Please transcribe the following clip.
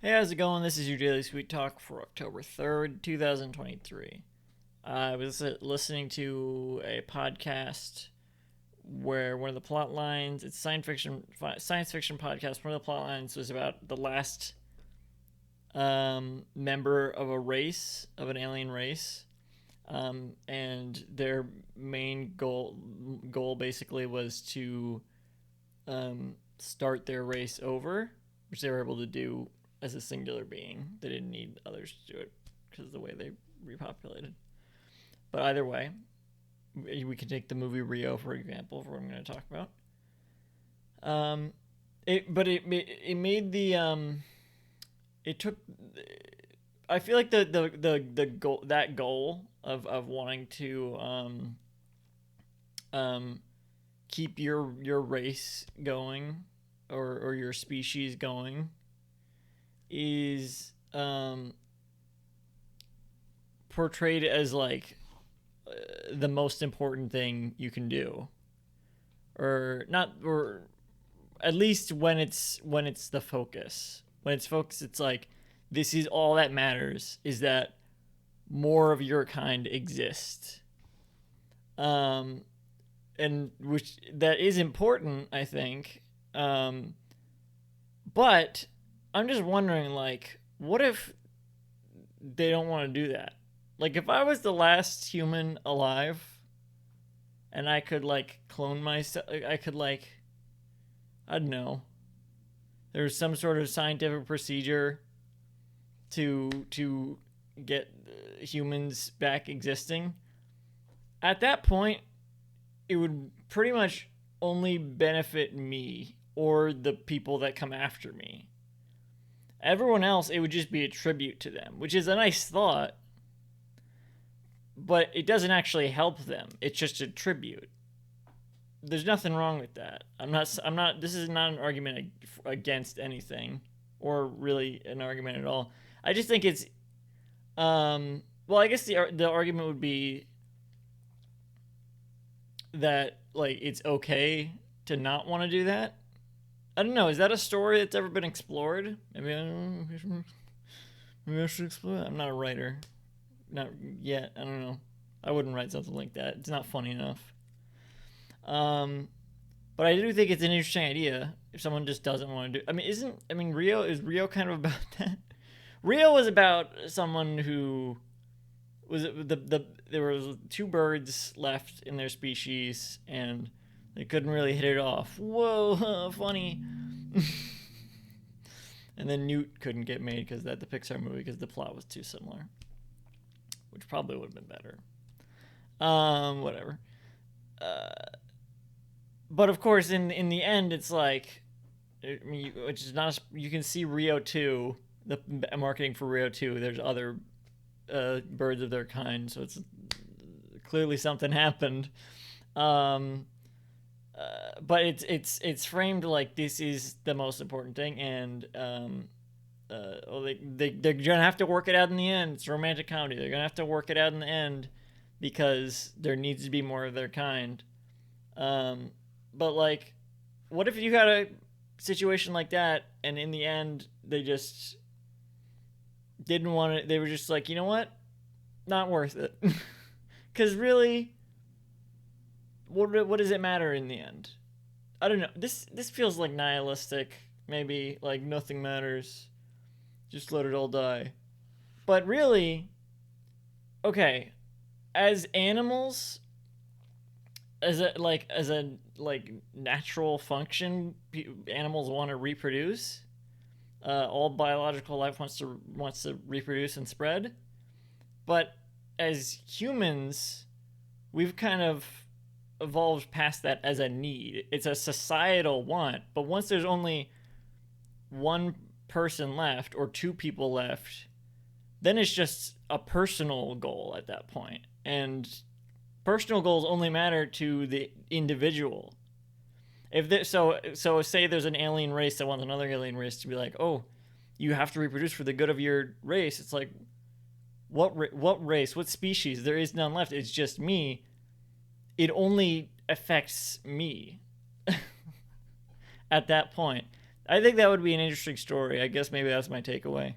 Hey, how's it going? This is your Daily Sweet Talk for October 3rd, 2023. I was listening to a podcast where one of the plot lines, it's science fiction podcast, one of the plot lines was about the last member of a race, of an alien race. And their main goal basically was to start their race over, which they were able to do as a singular being. They didn't need others to do it because of the way they repopulated. But either way, we can take the movie Rio for example, for what I'm going to talk about. It made the it took. I feel like the goal, that goal of wanting to keep your race going, or your species going, is portrayed as like the most important thing you can do, or not, or at least when it's the focus. When it's focused, it's like this is all that matters, is that more of your kind exist. And which that is important, I think. But I'm just wondering, like, what if they don't want to do that? Like, if I was the last human alive and I could, like, clone myself, I could, like, I don't know, there's some sort of scientific procedure to get humans back existing. At that point, it would pretty much only benefit me or the people that come after me. Everyone else, it would just be a tribute to them, which is a nice thought, but it doesn't actually help them. It's just a tribute. There's nothing wrong with that. I'm not, this is not an argument against anything, or really an argument at all. I just think it's, well, I guess the argument would be that, like, it's okay to not want to do that. I don't know. Is that a story that's ever been explored? Maybe I don't know. Maybe I should explore that. I'm not a writer. Not yet. I don't know. I wouldn't write something like that. It's not funny enough. But I do think it's an interesting idea if someone just doesn't want to do. I mean, Rio, is Rio kind of about that? Rio was about someone who was there was two birds left in their species, and they couldn't really hit it off. Whoa, funny. And then Newt couldn't get made because that the Pixar movie, because the plot was too similar, which probably would have been better. Whatever. But of course, in the end, it's like, I mean, which is not. You can see Rio 2, the marketing for Rio 2. There's other birds of their kind, so it's clearly something happened. But it's framed like this is the most important thing, and they're gonna have to work it out in the end. It's a romantic comedy. They're gonna have to work it out in the end because there needs to be more of their kind. But like, what if you had a situation like that, and in the end they just didn't want it? They were just like, you know what, not worth it. Because really, what does it matter in the end? I don't know. This feels like nihilistic. Maybe like nothing matters. Just let it all die. But really, okay, as animals, as a natural function, animals want to reproduce. All biological life wants to reproduce and spread. But as humans, we've kind of evolved past that as a need. It's a societal want. But once there's only one person left or two people left, then it's just a personal goal at that point. And personal goals only matter to the individual. So say there's an alien race that wants another alien race to be like, oh, you have to reproduce for the good of your race. It's like, what race, what species? There is none left. It's just me. It only affects me at that point. I think that would be an interesting story. I guess maybe that's my takeaway.